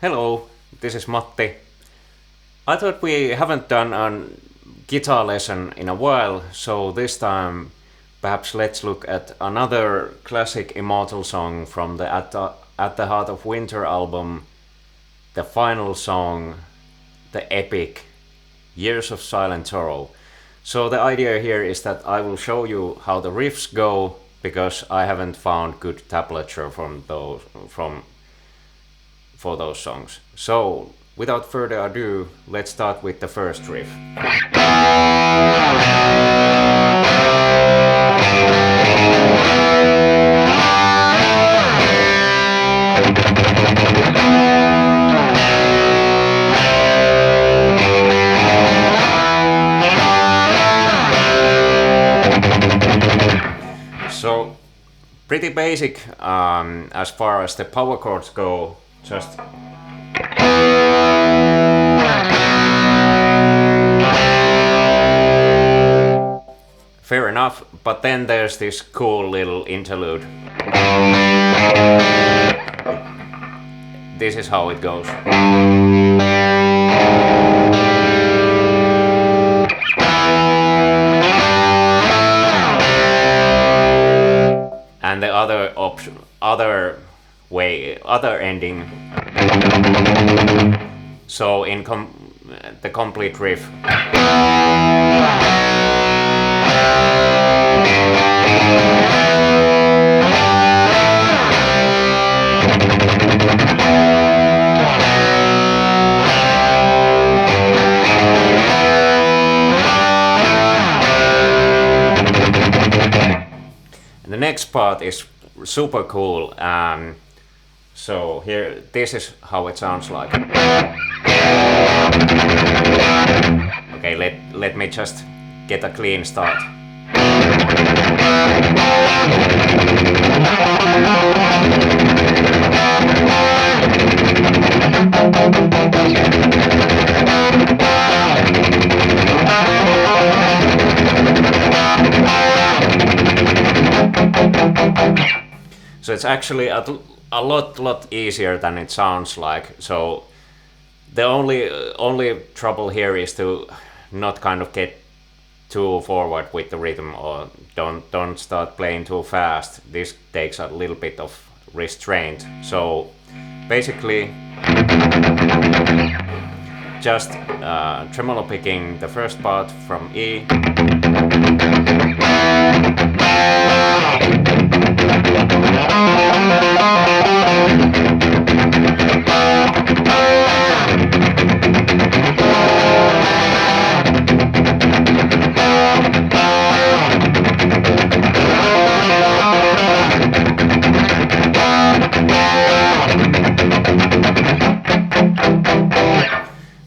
Hello, this is Matti. I thought we haven't done a guitar lesson in a while, so this time perhaps let's look at another classic Immortal song from the At the Heart of Winter album, the final song, the epic Years of Silent Sorrow. So the idea here is that I will show you how the riffs go, because I haven't found good tablature for those songs. So, without further ado, let's start with the first riff. So, pretty basic as far as the power chords go. Just fair enough, but then there's this cool little interlude. This is how it goes. And the other option, other ending. So in the complete riff. And the next part is super cool. So here, this is how it sounds like. Okay, let me just get a clean start. So it's actually a lot easier than it sounds like. So the only trouble here is to not kind of get too forward with the rhythm, or don't start playing too fast. This takes a little bit of restraint. So basically just tremolo picking the first part from E.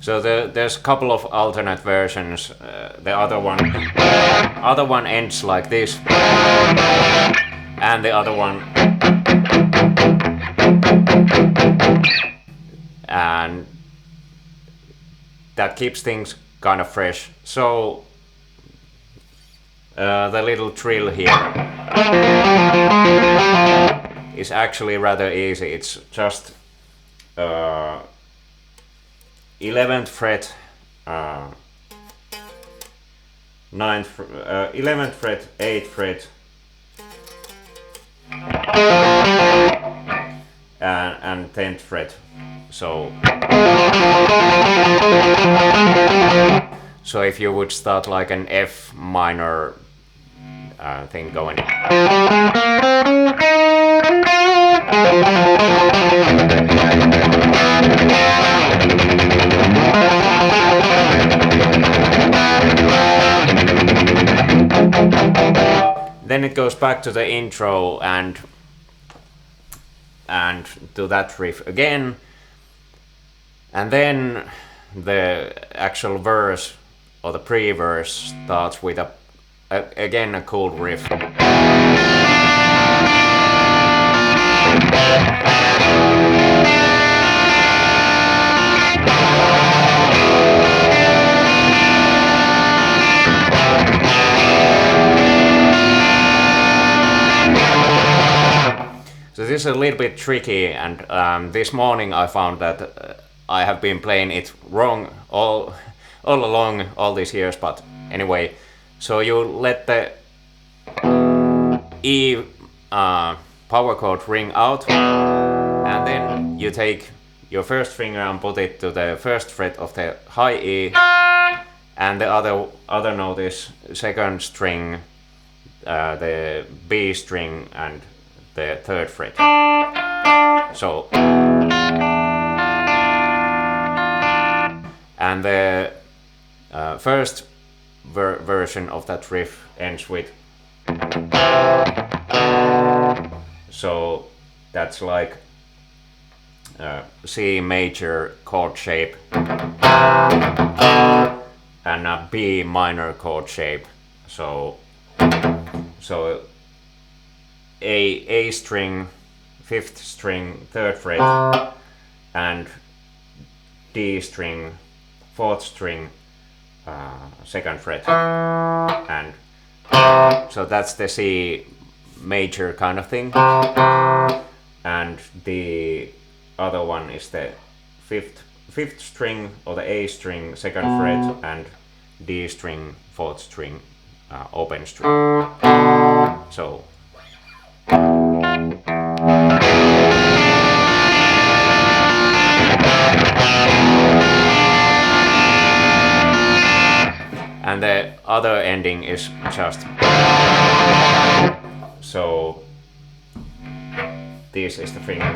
So there's a couple of alternate versions. The other one ends like this, and the other one, and that keeps things kind of fresh. So the little trill here is actually rather easy. It's just 11th fret, 11th fret, 8th fret, and 10th fret. So if you would start like an F minor thing going. Then it goes back to the intro and to that riff again, and then the actual verse or the pre-verse starts with again a cool riff. So this is a little bit tricky, and this morning I found that I have been playing it wrong all along all these years. But anyway, so you let the E power chord ring out, and then you take your first finger and put it to the first fret of the high E, and the other note is second string, the B string, and the third fret. So, and the first version of that riff ends with. So that's like C major chord shape and a B minor chord shape. So A string, fifth string, third fret, and D string, fourth string, second fret, and so that's the C major kind of thing, and the other one is the fifth string or the A string, second fret, and D string, fourth string, open string. So and the other ending is just so this is the finger.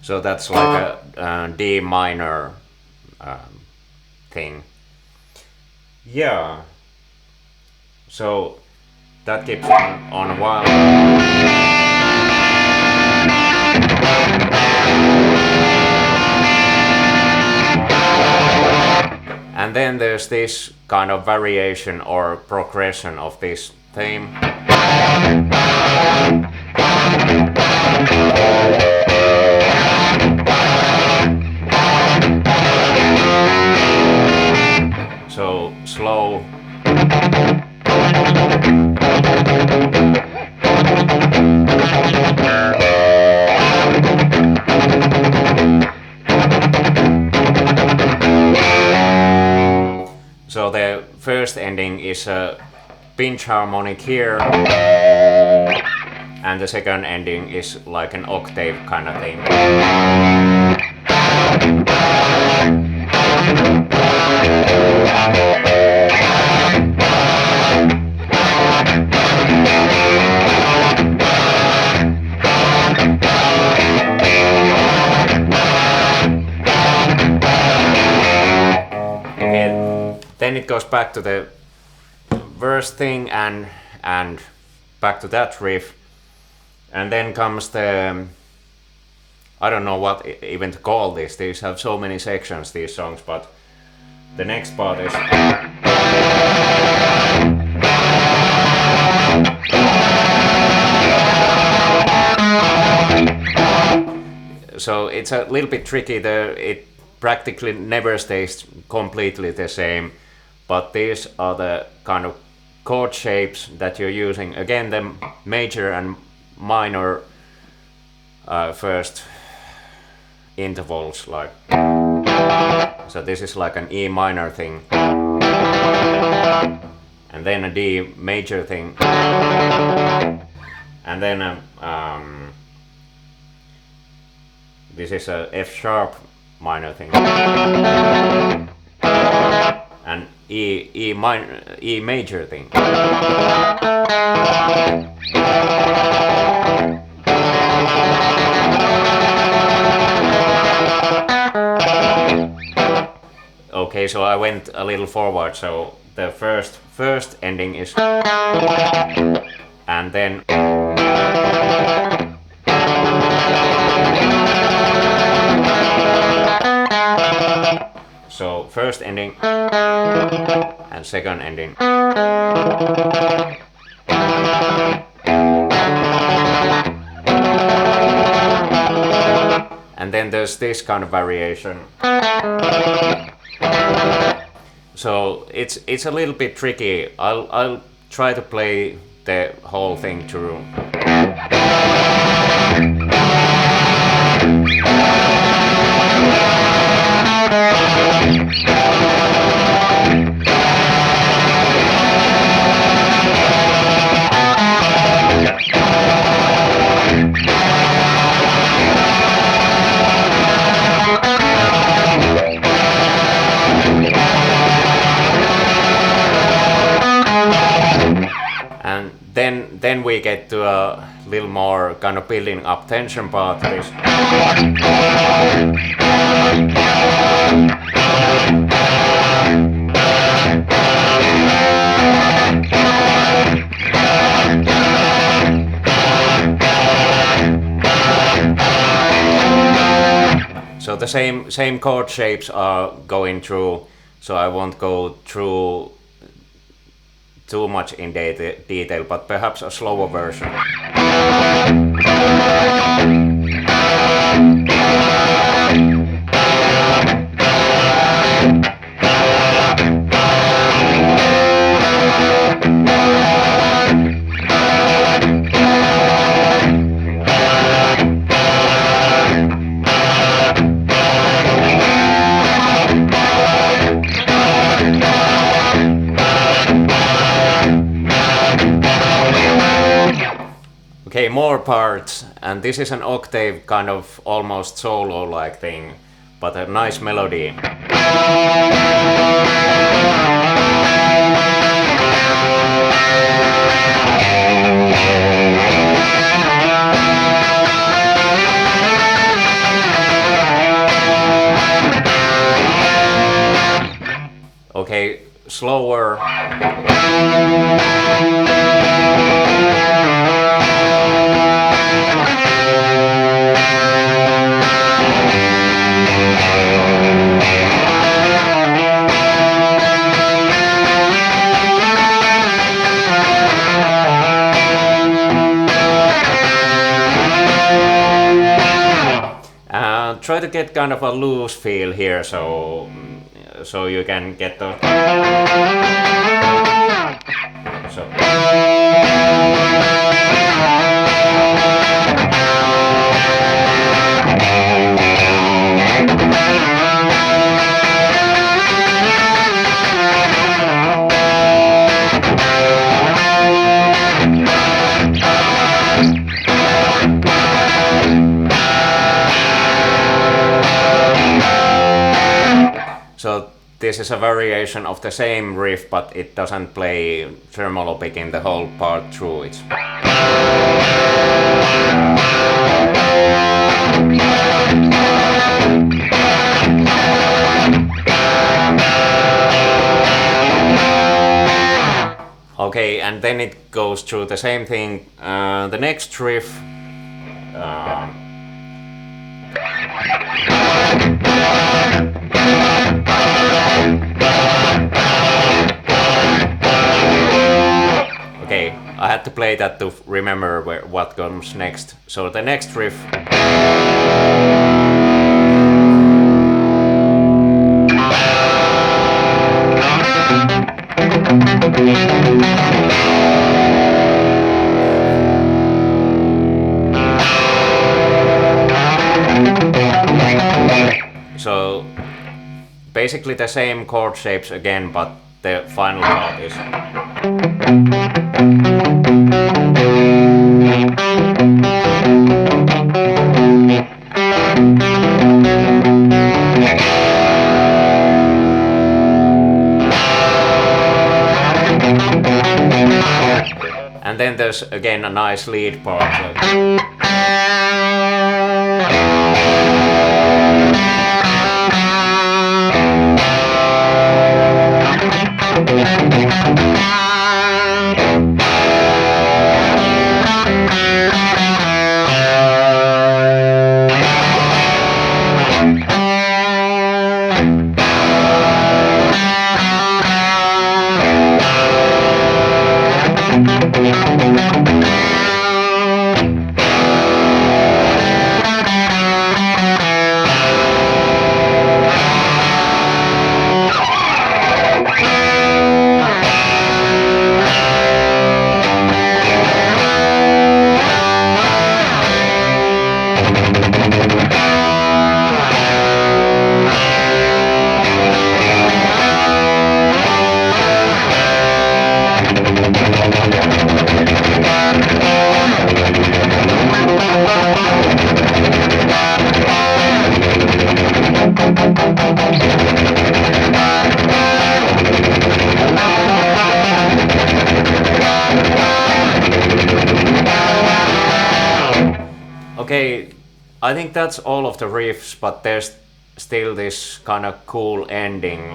So that's like a D minor thing. Yeah. So that keeps on a while. And then there's this kind of variation or progression of this theme. So slow. So the first ending is a pinch harmonic here, and the second ending is like an octave kind of thing. Then it goes back to the verse thing and back to that riff, and then comes the I don't know what even to call this. These have so many sections, these songs, but the next part is so it's a little bit tricky. It practically never stays completely the same. But these are the kind of chord shapes that you're using. Again, the major and minor first intervals, like so. This is like an E minor thing, and then a D major thing, and then this is a F sharp minor thing. And E major thing. Okay, so I went a little forward. So the first ending is, and then so first ending and second ending. And then there's this kind of variation. So it's a little bit tricky. I'll try to play the whole thing through. And then we get to a little more kind of building up tension part. So the same chord shapes are going through, so I won't go through too much in detail, but perhaps a slower version. Okay, more parts, and this is an octave kind of almost solo-like thing, but a nice melody. Okay, slower. Try to get kind of a loose feel here, so you can get the. So. So this is a variation of the same riff, but it doesn't play tremolo picking the whole part through it. Okay, and then it goes through the same thing. The next riff. Okay, I had to play that to remember what comes next. So the next riff. So basically the same chord shapes again, but the final part is. And then there's again a nice lead part. Okay, I think that's all of the riffs, but there's still this kind of cool ending.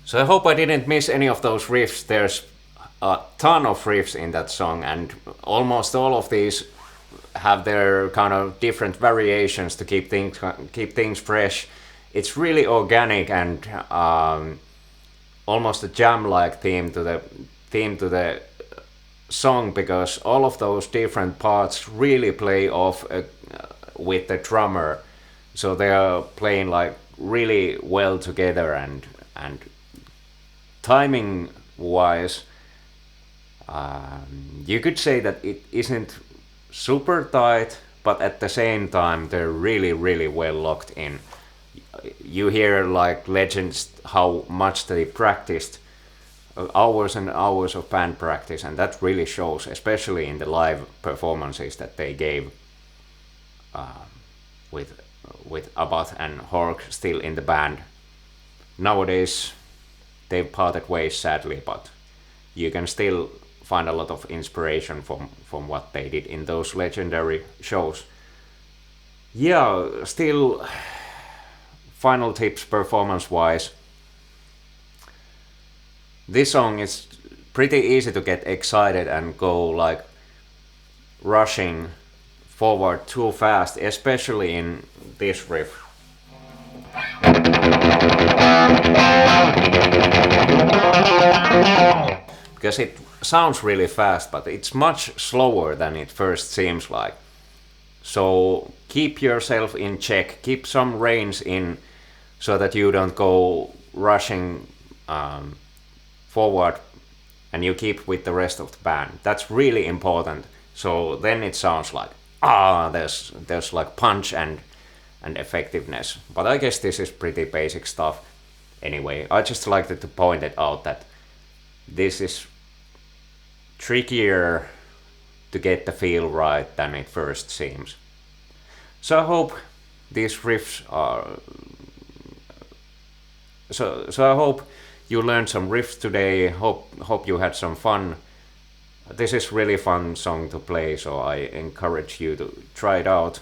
So I hope I didn't miss any of those riffs. There's a ton of riffs in that song, and almost all of these have their kind of different variations to keep things fresh. It's really organic and almost a jam-like theme to the song, because all of those different parts really play off with the drummer, so they are playing like really well together, and timing wise, you could say that it isn't super tight, but at the same time they're really well locked in. You hear like legends how much they practiced, hours and hours of band practice, and that really shows, especially in the live performances that they gave with Abbott and Hork still in the band. Nowadays they've parted ways, sadly, but you can still find a lot of inspiration from what they did in those legendary shows. Yeah, still, final tips performance wise. This song is pretty easy to get excited and go like rushing forward too fast, especially in this riff. Because it sounds really fast, but it's much slower than it first seems like. So keep yourself in check, keep some reins in, so that you don't go rushing forward, and you keep with the rest of the band. That's really important. So then it sounds like there's like punch and effectiveness. But I guess this is pretty basic stuff. Anyway, I just liked to point it out that this is trickier to get the feel right than it first seems. So I hope these riffs are. So I hope you learned some riffs today. Hope you had some fun. This is really fun song to play, so I encourage you to try it out.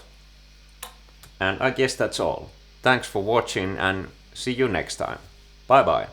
And I guess that's all. Thanks for watching, and see you next time. Bye bye.